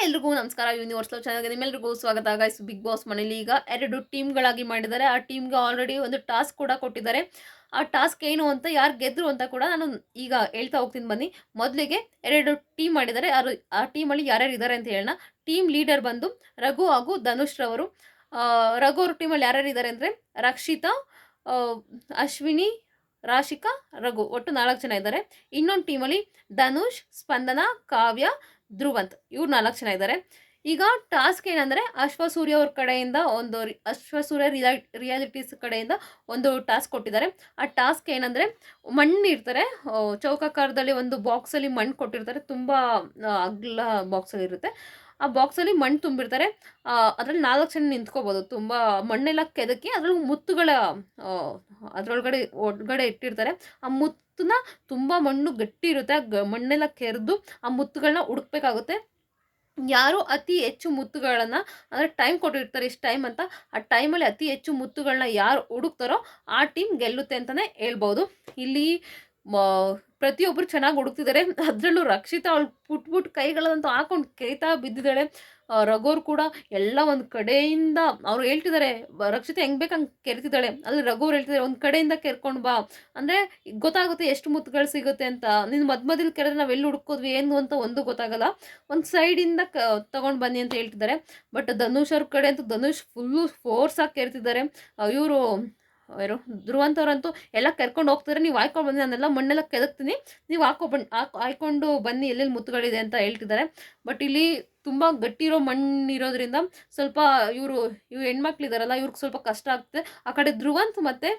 ಎಲ್ರಿಗೂ ನಮಸ್ಕಾರ. ಯೂನಿವರ್ಸಲ್ ಚಾನಲ್‌ಗೆ ನಿಮ್ಮೆಲ್ರಿಗೂ ಸ್ವಾಗತ. ಗೈಸ್, ಬಿಗ್ ಬಾಸ್ ಮನೇಲಿ ಈಗ 2 ಟೀಮ್‌ಗಳಾಗಿ ಮಾಡಿದ್ದಾರೆ. ಆ ಟೀಮ್‌ಗೆ ಆಲ್ರೆಡಿ ಒಂದು ಟಾಸ್ಕ್ ಕೂಡ ಕೊಟ್ಟಿದ್ದಾರೆ. ಆ ಟಾಸ್ಕ್ ಏನು ಅಂತ, ಯಾರು ಗೆದ್ರು ಅಂತ ಕೂಡ ನಾನು ಈಗ ಹೇಳ್ತಾ ಹೋಗ್ತೀನಿ ಬನ್ನಿ. ಮೊದಲಿಗೆ 2 ಟೀಮ್ ಮಾಡಿದ್ದಾರೆ. ಆ ಟೀಮಲ್ಲಿ ಯಾರ್ಯಾರು ಇದ್ದಾರೆ ಅಂತ ಹೇಳೋಣ. ಟೀಮ್ ಲೀಡರ್ ಬಂದು ರಘು ಹಾಗೂ ಧನುಷ್ ರವರು. ರಘು ಅವ್ರ ಟೀಮಲ್ಲಿ ಯಾರ್ಯಾರು ಇದ್ದಾರೆ ಅಂದರೆ ರಕ್ಷಿತಾ, ಅಶ್ವಿನಿ, ರಾಶಿಕಾ, ರಘು, ಒಟ್ಟು 4 ಜನ ಇದ್ದಾರೆ. ಇನ್ನೊಂದು ಟೀಮಲ್ಲಿ ಧನುಷ್, ಸ್ಪಂದನ, ಕಾವ್ಯ, ಧ್ರುವಂತ್, ಇವ್ರು 4 ಜನ ಇದ್ದಾರೆ. ಈಗ ಟಾಸ್ಕ್ ಏನಂದರೆ, ಅಶ್ವಸೂರ್ಯ ಅವ್ರ ಕಡೆಯಿಂದ ಅಶ್ವಸೂರ್ಯ ರಿಯಾಲಿಟೀಸ್ ಕಡೆಯಿಂದ ಒಂದು ಟಾಸ್ಕ್ ಕೊಟ್ಟಿದ್ದಾರೆ. ಆ ಟಾಸ್ಕ್ ಏನಂದರೆ, ಮಣ್ಣು ಇರ್ತಾರೆ, ಚೌಕಾಕಾರದಲ್ಲಿ ಒಂದು ಬಾಕ್ಸಲ್ಲಿ ಮಣ್ಣು ಕೊಟ್ಟಿರ್ತಾರೆ. ತುಂಬ ಅಗಲ ಬಾಕ್ಸಲ್ಲಿ ಇರುತ್ತೆ. ಆ ಬಾಕ್ಸಲ್ಲಿ ಮಣ್ಣು ತುಂಬಿರ್ತಾರೆ. ಅದರಲ್ಲಿ 4 ಜನ ನಿಂತ್ಕೋಬೋದು. ತುಂಬ ಮಣ್ಣೆಲ್ಲ ಕೆದಕಿ ಅದರಲ್ಲಿ ಮುತ್ತುಗಳ ಅದರೊಳಗಡೆ ಒಳಗಡೆ ಇಟ್ಟಿರ್ತಾರೆ. ಆ ಮುತ್ತನ್ನ ತುಂಬ ಮಣ್ಣು ಗಟ್ಟಿ ಇರುತ್ತೆ. ಮಣ್ಣೆಲ್ಲ ಕೆರೆದು ಆ ಮುತ್ತುಗಳನ್ನ ಹುಡುಕ್ಬೇಕಾಗುತ್ತೆ. ಯಾರು ಅತಿ ಹೆಚ್ಚು ಮುತ್ತುಗಳನ್ನು, ಅಂದರೆ ಟೈಮ್ ಕೊಟ್ಟಿರ್ತಾರೆ ಇಷ್ಟು ಟೈಮ್ ಅಂತ, ಆ ಟೈಮಲ್ಲಿ ಅತಿ ಹೆಚ್ಚು ಮುತ್ತುಗಳನ್ನ ಯಾರು ಹುಡುಕ್ತಾರೋ ಆ ಟೀಮ್ ಗೆಲ್ಲುತ್ತೆ ಅಂತಲೇ ಹೇಳ್ಬೋದು. ಇಲ್ಲಿ ಪ್ರತಿಯೊಬ್ಬರು ಚೆನ್ನಾಗಿ ಹುಡುಕ್ತಿದ್ದಾರೆ. ಅದರಲ್ಲೂ ರಕ್ಷಿತಾ ಅವಳು ಪುಟ್ ಕೈಗಳಂತೂ ಹಾಕೊಂಡು ಕೈತಾ ಬಿದ್ದಿದ್ದಾಳೆ. ರಘೋರು ಕೂಡ ಎಲ್ಲ ಒಂದು ಕಡೆಯಿಂದ ಅವ್ರು ಹೇಳ್ತಿದ್ದಾರೆ, ರಕ್ಷಿತಾ ಹೆಂಗೆ ಬೇಕಂಗೆ ಕೆರ್ತಿದ್ದಾಳೆ. ಅಲ್ಲಿ ರಘೋರು ಹೇಳ್ತಿದ್ದಾರೆ, ಒಂದು ಕಡೆಯಿಂದ ಕೆರ್ಕೊಂಡು ಬಾ, ಅಂದರೆ ಗೊತ್ತಾಗುತ್ತೆ ಎಷ್ಟು ಮುತ್ತುಗಳು ಸಿಗುತ್ತೆ ಅಂತ. ನೀನು ಮಧ್ಯದಲ್ಲಿ ಕೆರೆದ್ರೆ ನಾವು ಎಲ್ಲಿ ಹುಡ್ಕೋದ್ವಿ ಏನು ಅಂತ ಒಂದು ಗೊತ್ತಾಗಲ್ಲ. ಒಂದು ಸೈಡಿಂದ ತೊಗೊಂಡು ಬನ್ನಿ ಅಂತ ಹೇಳ್ತಿದ್ದಾರೆ. ಬಟ್ ಧನುಷ್ ಅವ್ರ ಕಡೆ ಅಂತೂ ಧನುಷ್ ಫುಲ್ಲು ಫೋರ್ಸಾಗಿ ಕೆರ್ತಿದ್ದಾರೆ. ಇವರು ಯಾರು ಧ್ರುವಂತ್ ಅವರಂತೂ ಎಲ್ಲ ಕರ್ಕೊಂಡು ಹೋಗ್ತಿದ್ದಾರೆ. ನೀವು ಆಯ್ಕೊಂಡು ಬನ್ನಿ, ನಾನೆಲ್ಲ ಮಣ್ಣೆಲ್ಲ ಕೆದಕ್ತೀನಿ, ನೀವು ಆಯ್ಕೊಂಡು ಬನ್ನಿ ಎಲ್ಲೆಲ್ಲಿ ಮುತ್ತುಗಳಿದೆ ಅಂತ ಹೇಳ್ತಿದ್ದಾರೆ. ಬಟ್ ಇಲ್ಲಿ ತುಂಬ ಗಟ್ಟಿರೋ ಮಣ್ಣು ಇರೋದ್ರಿಂದ ಸ್ವಲ್ಪ ಇವರು ಹೆಣ್ಮಕ್ಳಿದಾರಲ್ಲ, ಇವ್ರಿಗೆ ಸ್ವಲ್ಪ ಕಷ್ಟ ಆಗ್ತದೆ. ಆ ಕಡೆ ಧ್ರುವಂತ್ ಮತ್ತು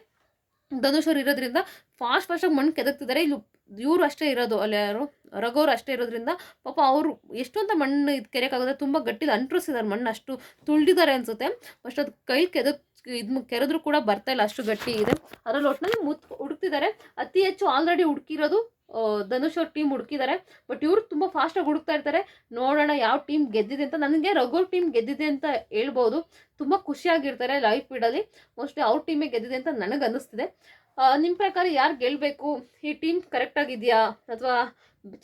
ಧನುಷ್ ಅವ್ರು ಇರೋದ್ರಿಂದ ಫಾಸ್ಟಾಗಿ ಮಣ್ಣು ಕೆದಕ್ತಿದ್ದಾರೆ. ಇವರು ಅಷ್ಟೇ ಇರೋದು, ಅಲ್ಲಿ ಯಾರು ರಘೋರು ಅಷ್ಟೇ ಇರೋದ್ರಿಂದ ಪಾಪ ಅವರು ಎಷ್ಟು ಅಂತ ಮಣ್ಣು ಕೆರೆಯೋಕ್ಕಾಗುತ್ತೆ. ತುಂಬ ಗಟ್ಟಿಲಿ ಅಂಟ್ರಿಸಿದ್ದಾರೆ ಮಣ್ಣು, ಅಷ್ಟು ತುಳಿದಿದ್ದಾರೆ ಅನಿಸುತ್ತೆ. ಫಸ್ಟ್ ಅದು ಕೈ ಕೆರೆದ್ರೂ ಕೂಡ ಬರ್ತಾಯಿಲ್ಲ, ಅಷ್ಟು ಗಟ್ಟಿ ಇದೆ. ಅದರಲ್ಲಿ ಒಟ್ಟಿನಲ್ಲಿ ಹುಡುಕ್ತಿದ್ದಾರೆ. ಅತಿ ಹೆಚ್ಚು ಆಲ್ರೆಡಿ ಹುಡುಕಿರೋದು ಧನುಷ್ ಅವ್ರ ಟೀಮ್ ಹುಡುಕಿದ್ದಾರೆ. ಬಟ್ ಇವರು ತುಂಬ ಫಾಸ್ಟಾಗಿ ಹುಡುಕ್ತಾ ಇರ್ತಾರೆ. ನೋಡೋಣ ಯಾವ ಟೀಮ್ ಗೆದ್ದಿದೆ ಅಂತ. ನನಗೆ ರಘೋರ್ ಟೀಮ್ ಗೆದ್ದಿದೆ ಅಂತ ಹೇಳ್ಬೋದು. ತುಂಬ ಖುಷಿಯಾಗಿರ್ತಾರೆ ಲೈಫ್ ಫೀಡಲ್ಲಿ. ಮೋಸ್ಟ್ಲಿ ಅವ್ರ ಟೀಮೇ ಗೆದ್ದಿದೆ ಅಂತ ನನಗೆ ಅನ್ನಿಸ್ತಿದೆ. ನಿಮ್ಮ ಪ್ರಕಾರ ಯಾರು ಗೆಲ್ಲಬೇಕು? ಈ ಟೀಮ್ ಕರೆಕ್ಟಾಗಿದೆಯಾ ಅಥವಾ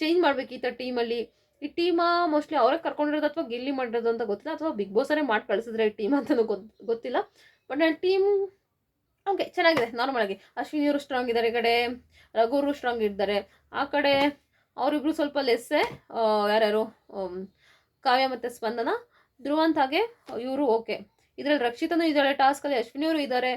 ಚೇಂಜ್ ಮಾಡಬೇಕು ಈ ಥರ ಟೀಮಲ್ಲಿ? ಈ ಟೀಮಾ ಮೋಸ್ಟ್ಲಿ ಅವರೇ ಕರ್ಕೊಂಡಿರೋದು ಅಥವಾ ಗಿಲ್ಲಿ ಮಾಡಿರೋದು ಅಂತ ಗೊತ್ತಿಲ್ಲ, ಅಥವಾ ಬಿಗ್ ಬಾಸರೇ ಮಾಡಿ ಕಳಿಸಿದ್ರೆ ಈ ಟೀಮ್ ಅಂತಲೂ ಗೊತ್ತಿಲ್ಲ. ಬಟ್ ನನ್ನ ಟೀಮ್ ಓಕೆ, ಚೆನ್ನಾಗಿದೆ. ನಾರ್ಮಲಾಗಿ ಅಶ್ವಿನಿಯವರು ಸ್ಟ್ರಾಂಗ್ ಇದ್ದಾರೆ, ಈ ಕಡೆ ರಘುವರು ಸ್ಟ್ರಾಂಗ್ ಇದ್ದಾರೆ. ಆ ಕಡೆ ಅವರಿಬ್ರು ಸ್ವಲ್ಪ ಲೆಸ್ಸೇ. ಯಾರ್ಯಾರು ಕಾವ್ಯ ಮತ್ತು ಸ್ಪಂದನ, ಧ್ರುವಂತ್, ಹಾಗೆ ಇವರು ಓಕೆ. ಇದರಲ್ಲಿ ರಕ್ಷಿತನೂ ಇದ್ದಾಳೆ ಟಾಸ್ಕಲ್ಲಿ, ಅಶ್ವಿನಿಯವರು ಇದ್ದಾರೆ,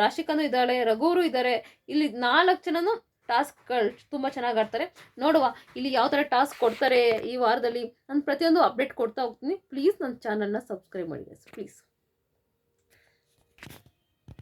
ರಾಶಿಕನೂ ಇದ್ದಾಳೆ, ರಘುವರು ಇದ್ದಾರೆ. ಇಲ್ಲಿ 4 ಜನನು ಟಾಸ್ಕ್ಗಳು ತುಂಬ ಚೆನ್ನಾಗಿ ಆಡ್ತಾರೆ. ನೋಡುವ ಇಲ್ಲಿ ಯಾವ ಥರ ಟಾಸ್ಕ್ ಕೊಡ್ತಾರೆ ಈ ವಾರದಲ್ಲಿ. ನಾನು ಪ್ರತಿಯೊಂದು ಅಪ್ಡೇಟ್ ಕೊಡ್ತಾ ಹೋಗ್ತೀನಿ. ಪ್ಲೀಸ್ ನನ್ನ ಚಾನಲ್ನ ಸಬ್ಸ್ಕ್ರೈಬ್ ಮಾಡಿ ಪ್ಲೀಸ್.